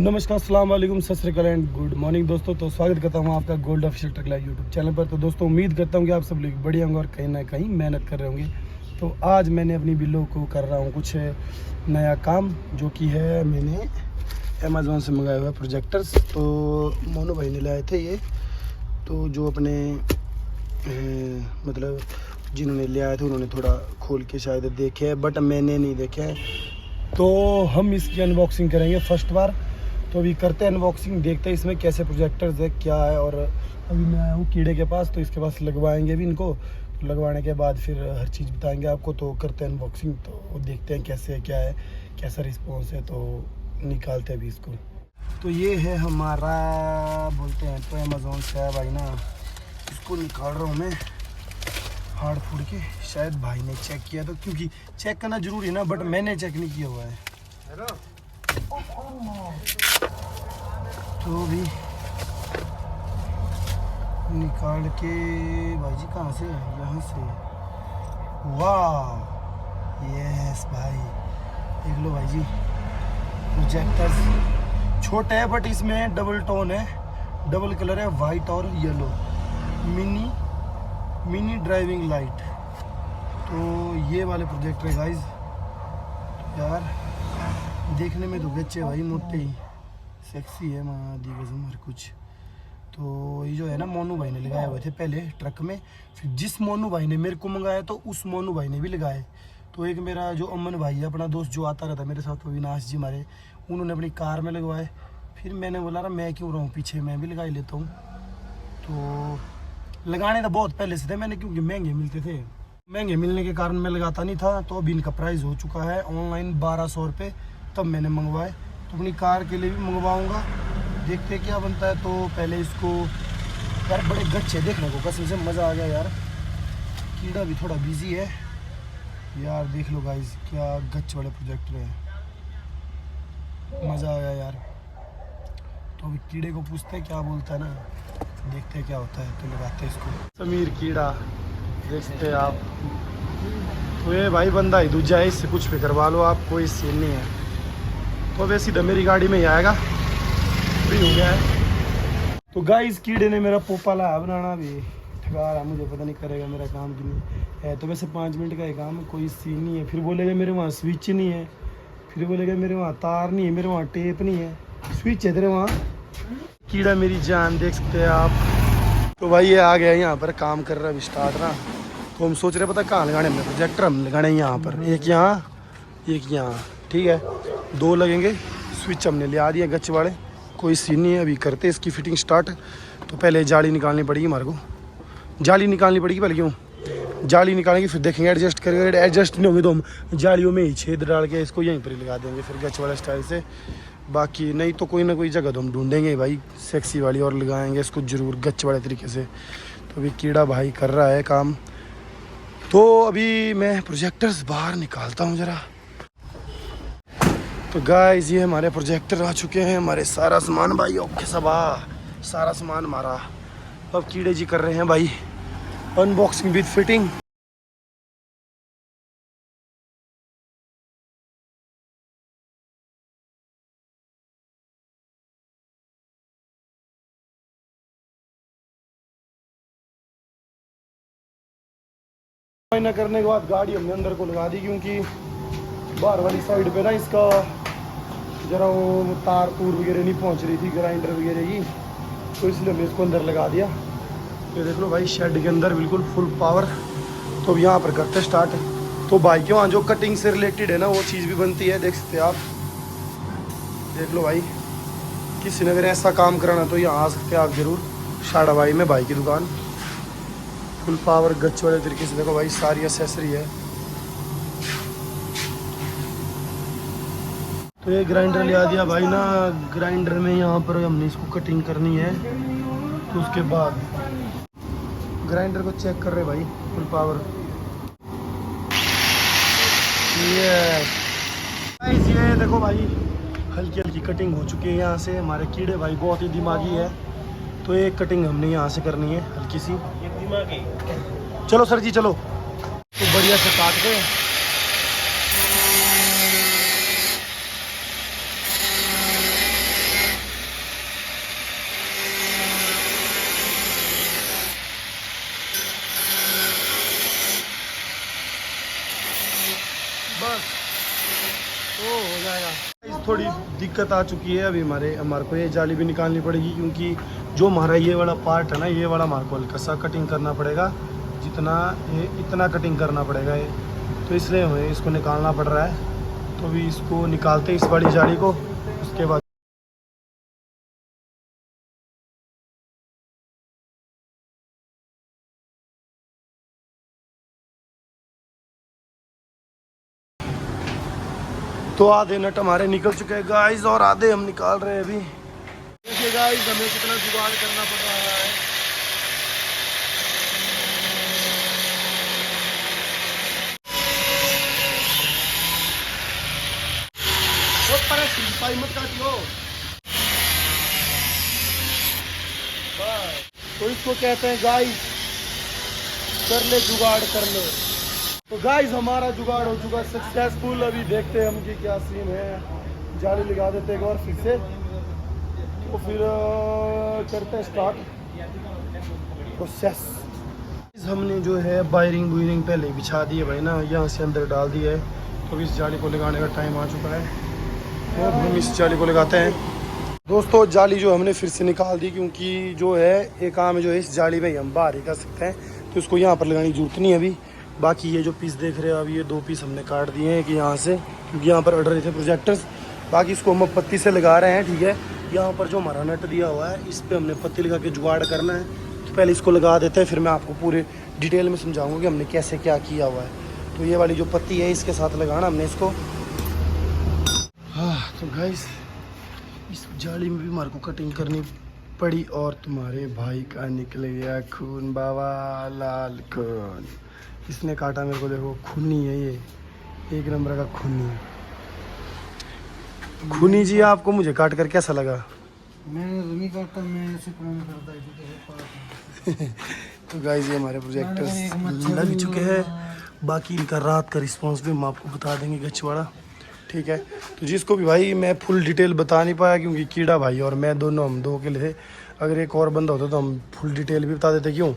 नमस्कार, अस्सलाम वालेकुम, सत श्री अकाल एंड गुड मॉर्निंग दोस्तों। तो स्वागत करता हूं आपका gold official truck live YouTube channel पर। तो दोस्तों उम्मीद करता हूं कि आप सब लोग बढ़िया होंगे और कहीं ना कहीं मेहनत कर रहे होंगे। तो आज मैंने अपनी बिल्लो को कर रहा हूं कुछ नया काम, जो कि है मैंने अमेज़ॉन से मंगाया हुआ प्रोजेक्टर्स। तो मोनू भाई ने लाए थे ये, तो जो अपने मतलब जिन्होंने ले आए थे उन्होंने थोड़ा खोल के शायद देखे है, बट मैंने नहीं देखे हैं। तो हम इसकी अनबॉक्सिंग करेंगे फर्स्ट बार। तो अभी करते हैं अनबॉक्सिंग, देखते हैं इसमें कैसे प्रोजेक्टर्स है, क्या है। और अभी मैं आया हूँ कीड़े के पास, तो इसके पास लगवाएंगे भी इनको। तो लगवाने के बाद फिर हर चीज़ बताएंगे आपको। तो करते हैं अनबॉक्सिंग, तो देखते हैं कैसे क्या है, कैसा रिस्पॉन्स है। तो निकालते हैं अभी इसको। तो ये है हमारा, बोलते हैं तो अमेज़ॉन से है भाई ना। इसको निकाल रहा हूँ मैं फाड़ फूड़ के। शायद भाई ने चेक किया, तो क्योंकि चेक करना जरूरी है ना, बट मैंने चेक नहीं किया हुआ है। तो भी निकाल के भाई जी, कहाँ से? यहाँ से। वाह, यस भाई, देख लो भाई जी। प्रोजेक्टर्स छोटे है, बट इसमें डबल टोन है, डबल कलर है, वाइट और येलो। Mini driving light. तो ये वाले प्रोजेक्टर है गाइज। यार देखने में तो बच्चे भाई मोटे ही सेक्सी है, माँ दी कसम हर कुछ। तो ये जो है ना, मोनू भाई ने लगाए हुए थे पहले ट्रक में। फिर जिस मोनू भाई ने मेरे को मंगाया, तो उस मोनू भाई ने भी लगाए। तो एक मेरा जो अमन भाई है, अपना दोस्त जो आता रहता मेरे साथ, अविनाश जी हमारे, उन्होंने अपनी कार में लगवाए। फिर मैंने बोला मैं क्यों रहूँ पीछे, मैं भी लगा ही लेता हूँ। तो लगाने तो बहुत पहले से थे मैंने, क्योंकि महंगे मिलते थे। महंगे मिलने के कारण मैं लगाता नहीं था। तो अभी इनका प्राइस हो चुका है ऑनलाइन 1200 रुपये, तब मैंने मंगवाए। तो अपनी कार के लिए भी मंगवाऊंगा, देखते क्या बनता है। तो पहले इसको, यार बड़े गच्चे देखने को कसम से मज़ा आ गया यार। कीड़ा भी थोड़ा बिजी है यार, देख लो गाइस क्या गच्च वाले प्रोजेक्टर है, मज़ा आ गया यार। तो अभी कीड़े को पूछते हैं क्या बोलता है ना, देखते हैं क्या होता है। तो लगाते हैं इसको। समीर कीड़ा देखते हैं आप। तो ये भाई बंदा ही दूजा है, इससे कुछ भी करवा लो आप, कोई सीन नहीं है। तो वैसे सीधा मेरी गाड़ी में ही आएगा, फ्री हो गया है। तो गाइस कीड़े ने मेरा पोपा लाया बनाना, भी ठगा रहा, मुझे पता नहीं करेगा मेरा काम कि नहीं है। तो वैसे 5 मिनट का ही काम है, कोई सीन नहीं है। फिर बोलेगा मेरे वहाँ स्विच नहीं है, फिर बोलेगा मेरे वहाँ तार नहीं है, मेरे वहाँ टेप नहीं है, स्विच है तेरे वहाँ। कीड़ा मेरी जान, देख सकते हैं आप। तो भाई ये आ गया यहाँ पर, काम कर रहा है अभी स्टार्ट ना। तो हम सोच रहे पता कहाँ लगाने हमने प्रोजेक्टर, हम लगाने यहाँ पर, एक यहाँ एक यहाँ, ठीक है। 2 लगेंगे। स्विच हमने ले आ दिया गच्छ वाले, कोई सीन नहीं है। अभी करते इसकी फिटिंग स्टार्ट। तो पहले जाली निकालनी पड़ेगी हमारे को, जाली निकालनी पड़ेगी पहले। क्यों? जाली निकालेंगे फिर देखेंगे, एडजस्ट करेंगे। एडजस्ट नहीं होंगे तो हम जालियों में ही छेद डाल के इसको यहीं पर ही लगा देंगे फिर गच्छ वाले स्टाइल से। बाकी नहीं तो कोई ना कोई जगह तो हम ढूंढेंगे भाई सेक्सी वाली, और लगाएंगे इसको ज़रूर गच्छ वाले तरीके से। तो अभी कीड़ा भाई कर रहा है काम। तो अभी मैं प्रोजेक्टर्स बाहर निकालता हूँ ज़रा। तो गाइस ये हमारे प्रोजेक्टर आ चुके हैं, हमारे सारा सामान भाई ओके सबा, सारा सामान हमारा। अब कीड़े जी कर रहे हैं भाई अनबॉक्सिंग विद फिटिंग। ना करने के बाद गाड़ी हमने अंदर को लगा दी, क्योंकि बाहर वाली साइड पे ना इसका जरा वो तार तूर वगैरह नहीं पहुंच रही थी, ग्राइंडर वगैरह की। तो इसलिए हमने इसको अंदर लगा दिया। ये देख लो भाई शेड के अंदर बिल्कुल फुल पावर। तो अब यहाँ पर करते स्टार्ट। तो भाई के वहाँ जो कटिंग से रिलेटेड है ना, वो चीज़ भी बनती है, देख सकते हैं आप। देख लो भाई, किसी ने अगर ऐसा काम कराना तो यहाँ आ सकते हैं आप ज़रूर। शाड़ा भाई में भाई की दुकान, फुल पावर गच्छ वाले तरीके से। देखो भाई सारी एसेसरी है। तो ये ग्राइंडर ले आ दिया भाई ना। ग्राइंडर में यहाँ पर हमने इसको कटिंग करनी है। तो उसके बाद ग्राइंडर को चेक कर रहे भाई, फुल पावर। ये देखो भाई हल्की हल्की कटिंग हो चुकी है यहाँ से। हमारे कीड़े भाई बहुत ही दिमागी है। तो एक कटिंग हमने यहाँ से करनी है हल्की सी। चलो सर जी चलो। तो बढ़िया से काट के थोड़ी दिक्कत आ चुकी है। अभी हमारे को ये जाली भी निकालनी पड़ेगी, क्योंकि जो हमारा ये वाला पार्ट है ना, ये वाला हमारे को हल्का सा कटिंग करना पड़ेगा, जितना ये इतना कटिंग करना पड़ेगा ये, तो इसलिए हमें इसको निकालना पड़ रहा है। तो अभी इसको निकालते इस बड़ी जाली को, उसके बाद तो आधे नट हमारे निकल चुके हैं गाइस, और आधे हम निकाल रहे हैं अभी। देखिए गाइस हमें कितना जुगाड़ करना पड़ रहा है। मत काटियो। तो इसको कहते हैं गाइस, कर ले जुगाड़ कर ले। तो गाइस हमारा जुगाड़ हो चुका सक्सेसफुल। अभी देखते हैं हम कि क्या सीन है। जाली लगा देते हैं एक बार फिर से, तो फिर करते हैं स्टार्ट प्रोसेस। हमने जो है वायरिंग बुयरिंग पहले ही बिछा दी है भाई ना, यहाँ से अंदर डाल दिया है। तो इस जाली को लगाने का टाइम आ चुका है, तो अब हम इस जाली को लगाते हैं। दोस्तों जाली जो हमने फिर से निकाल दी, क्योंकि जो है एक काम जो है इस जाली में हम बाहर ही कर सकते हैं, तो उसको यहाँ पर लगाने की जरूरत नहीं है अभी। बाकी ये जो पीस देख रहे हो अभी, ये 2 पीस हमने काट दिए हैं कि यहाँ से, क्योंकि यहाँ पर अड़ रहे थे प्रोजेक्टर्स। बाकी इसको हम पत्ती से लगा रहे हैं, ठीक है। यहाँ पर जो हमारा नट दिया हुआ है, इस पर हमने पत्ती लगा के जुगाड़ करना है। तो पहले इसको लगा देते हैं, फिर मैं आपको पूरे डिटेल में समझाऊँगा कि हमने कैसे क्या किया हुआ है। तो ये वाली जो पत्ती है इसके साथ लगाना हमने इसको। हाँ तो गाइस इस जाली में भी हमारे को कटिंग करनी पड़ी, और तुम्हारे भाई का निकल गया खून, बाबा लाल खून। इसने काटा मेरे को, देखो खूनी है ये, एक नंबर का खूनी। खूनी जी आपको मुझे काट कर कैसा लगा? मैं नहीं करता, मैं ऐसे काम करता है। तो गाइस ये हमारे प्रोजेक्टर्स लग चुके हैं। बाकी इनका रात का रिस्पांस भी हम आपको बता देंगे गचवाड़ा, ठीक है। तो जिसको भी भाई मैं फुल डिटेल बता नहीं पाया, क्योंकि कीड़ा भाई और मैं दोनों हम दो अकेले थे। अगर एक और बंदा होता तो हम फुल डिटेल भी बता देते। क्यों,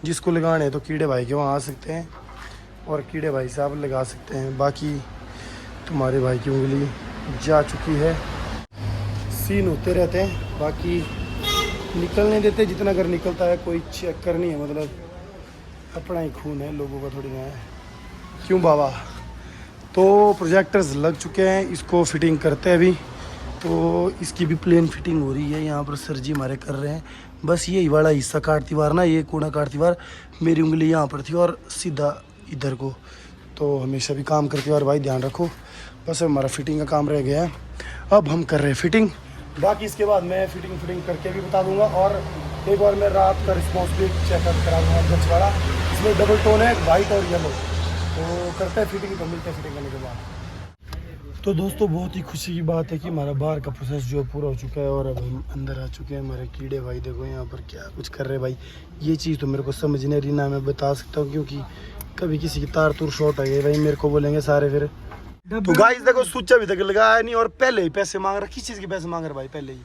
जिसको लगाने हैं तो कीड़े भाई के वहाँ आ सकते हैं, और कीड़े भाई साहब लगा सकते हैं। बाकी तुम्हारे भाई की उंगली जा चुकी है। सीन होते रहते हैं, बाकी निकलने देते, जितना अगर निकलता है कोई चक्कर नहीं है, मतलब अपना ही खून है, लोगों का थोड़ी ना है। क्यों बाबा। तो प्रोजेक्टर्स लग चुके हैं, इसको फिटिंग करते हैं अभी। तो इसकी भी प्लेन फिटिंग हो रही है, यहाँ पर सर जी हमारे कर रहे हैं। बस यही वाला हिस्सा काटती बार ना, ये कोना काटती बार मेरी उंगली यहाँ पर थी और सीधा इधर को। तो हमेशा भी काम करती बार भाई ध्यान रखो। बस हमारा फिटिंग का काम रह गया है, अब हम कर रहे हैं फिटिंग। बाकी इसके बाद मैं फिटिंग करके भी बता दूंगा, और एक बार मैं रात का रिस्पॉन्स भी चेकअप करा दूँगा गचवाड़ा। इसमें डबल टोन है, वाइट और येलो। तो करते हैं फिटिंग, तो मिलते हैं फिटिंग करने के बाद। तो दोस्तों बहुत ही खुशी की बात है कि हमारा बाहर का प्रोसेस जो पूरा हो चुका है, और अब हम अंदर आ चुके हैं। हमारे कीड़े भाई देखो यहाँ पर क्या कुछ कर रहे हैं भाई। ये चीज़ तो मेरे को समझ नहीं रही ना, मैं बता सकता हूँ, क्योंकि कभी किसी की तार तुर शॉर्ट आ गई भाई, मेरे को बोलेंगे सारे फिर। तो गाइस देखो स्विच अभी तक लगाया नहीं, और पहले ही पैसे मांग रहे। किस चीज़ के पैसे मांग रहे भाई पहले ही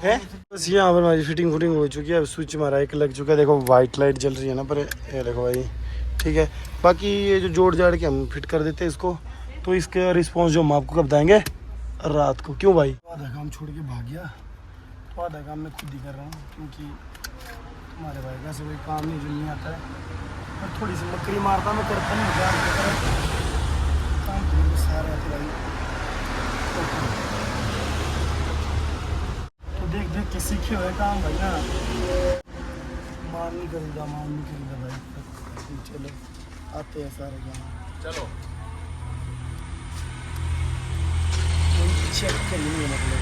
है। बस यहाँ पर हमारी फिटिंग हो चुकी है। अब स्विच हमारा एक लग चुका है, देखो वाइट लाइट जल रही है ना पर, ये देखो भाई, ठीक है। बाकी ये जो जोड़ जाड़ के हम फिट कर देते हैं इसको, तो इसके रिस्पॉन्स जो हम आपको कब बताएंगे रात को। क्यों भाई, आधा काम छोड़ के भाग गया, तो आधा काम मैं खुद ही कर रहा हूँ, क्योंकि तुम्हारे भाई का ऐसे कोई काम नहीं जो नहीं आता है। और थोड़ी सी मकड़ी मारता मैं, करता नहीं काम सारे आते भाई। तो देख देख के सीखे हुए काम भाई ना, मान नहीं करूँगा भाई। चलो आते हैं सारे काम, चलो चेक करिए। मतलब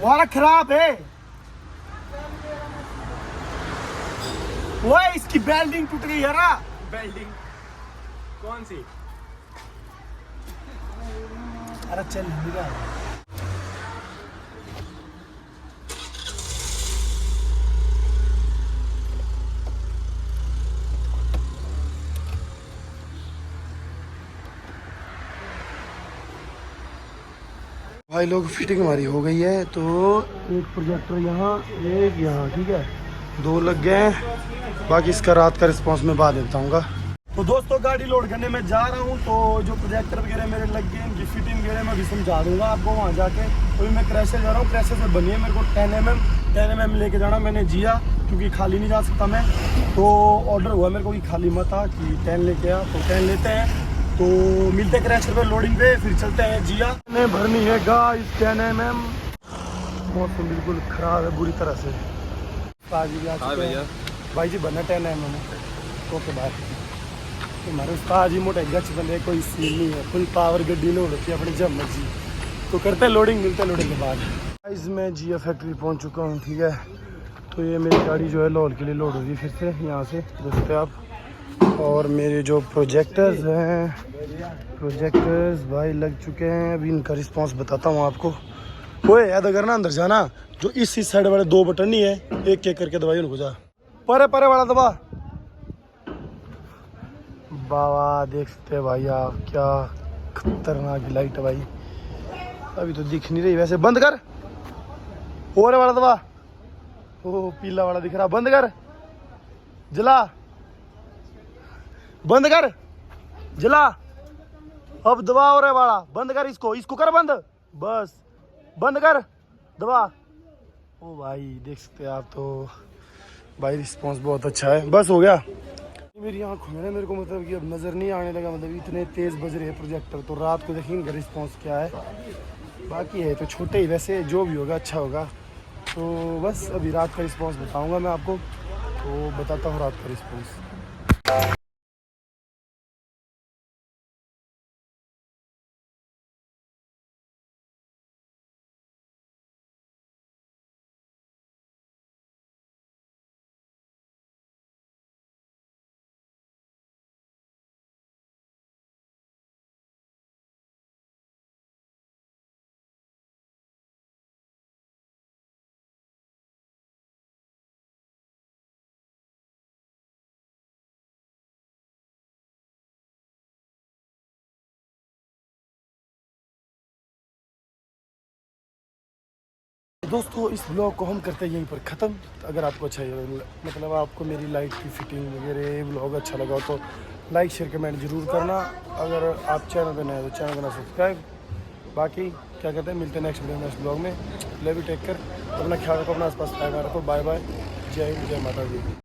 वाला खराब है वो, इसकी बेल्डिंग टूट गई है ना। बेल्डिंग कौन सी? अरे चल मेरा भाई लोग फिटिंग हमारी हो गई है। तो एक प्रोजेक्टर यहाँ, एक यहाँ, ठीक है। 2 लग गए हैं, बाकी इसका रात का रिस्पॉन्स मैं बाद देता हूँ। तो दोस्तों गाड़ी लोड करने में जा रहा हूँ, तो जो प्रोजेक्टर वगैरह मेरे लग गए इनकी फिटिंग वगैरह मैं भी समझा दूंगा आपको वहाँ जाके। तो मैं क्रैशर जा रहा हूँ, क्रैशर से बनी है मेरे को 10 mm लेके जाना मैंने जिया, क्योंकि खाली नहीं जा सकता मैं। तो ऑर्डर हुआ मेरे को कि खाली मत आ, कि 10 लेके आ, तो 10 लेते हैं। तो मिलते हैं क्रैशर पे लोडिंग पे, फिर चलते हैं जिया। मैंने भरनी है गाइस 10 mm। मौसम बिल्कुल ख़राब है बुरी तरह से। भैया भाई जी बनना 10 mm ओके बाय। हमारे उस्ताद जी मोटे गच बंदे, कोई सीन नहीं है, फुल पावर गड्डी लोड होती है अपनी जब मर्जी। तो करते हैं लोडिंग, मिलते हैं लोडिंग के बाद। गाइस मैं जिया फैक्ट्री पहुंच चुका हूं, ठीक है। तो ये मेरी गाड़ी जो है लाहौर के लिए लोड होगी फिर से यहाँ से, देखते आप। और मेरे जो प्रोजेक्टर्स हैं, प्रोजेक्टर्स भाई लग चुके हैं। अभी इनका रिस्पॉन्स बताता हूँ आपको। ओए याद करना अंदर जाना, जो इस साइड वाले 2 बटन नहीं है, एक एक करके दबाई उनको जा, परे परे वाला दबा। बाबा देख सकते हैं भाई आप, क्या खतरनाक लाइट है भाई। अभी तो दिख नहीं रही वैसे, बंद कर। और वाला दबा, ओ पीला वाला दिख रहा, बंद कर, जला, बंद कर, जला। अब दबा और वाला बंद कर, इसको कर बंद, बस बंद कर, दबा। ओ भाई देख सकते हैं आप, तो भाई रिस्पांस बहुत अच्छा है। बस हो गया। मेरी आँखों में ना मेरे को मतलब कि अब नज़र नहीं आने लगा, मतलब इतने तेज़ बज रहे हैं प्रोजेक्टर। तो रात को देखेंगे रिस्पांस क्या है। बाकी है तो छोटे ही, वैसे जो भी होगा अच्छा होगा। तो बस अभी रात का रिस्पांस बताऊंगा मैं आपको, तो बताता हूँ रात का रिस्पांस। दोस्तों इस ब्लॉग को हम करते हैं यहीं पर ख़त्म। अगर आपको अच्छा मतलब आपको मेरी लाइट की फिटिंग वगैरह ब्लॉग अच्छा लगा हो तो लाइक शेयर कमेंट जरूर करना। अगर आप चैनल पर नए हो तो चैनल करना सब्सक्राइब। बाकी क्या कहते हैं, मिलते हैं नेक्स्ट वीडियो नेक्स्ट ब्लॉग में। लव यू, टेक केयर, अपना ख्याल रखो, अपना आसपास ख्याल रखो। बाय बाय, जय हिंद, जय माता दी।